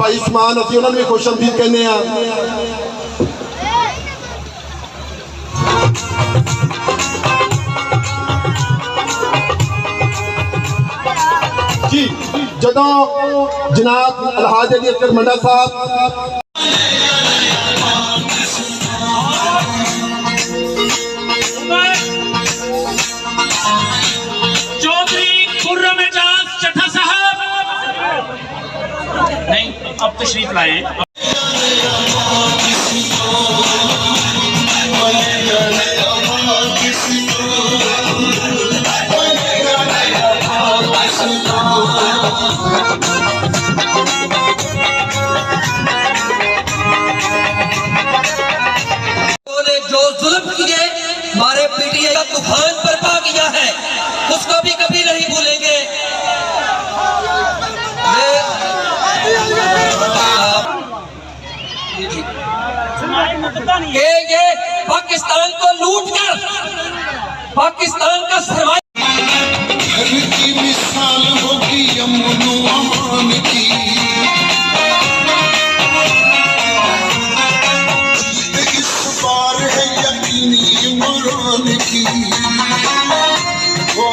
भाई समान असी उन्होंने भी खुशआमदीद कहने जी। जदों जनाब अलहाज अली असगर मंडा साहब नहीं अब तशरीफ लाए जो जुल्म किए हमारे पीटीए का तूफान बर्पा किया है उसको भी कभी नहीं भूलेंगे। ये पाकिस्तान को लूट कर पाकिस्तान का की मिसाल होगी अमन अमान की, इस बार है यकीनी इमरान की। हो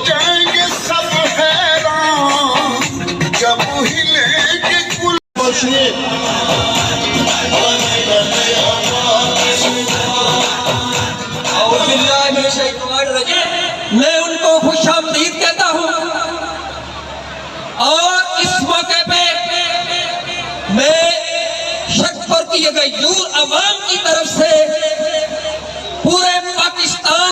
जाएंगे सब हैरान जब हिलेंगे कुल। मैं उनको खुशामदीद कहता हूं और इस मौके पे मैं शक पर किए गए यूर अवाम की तरफ से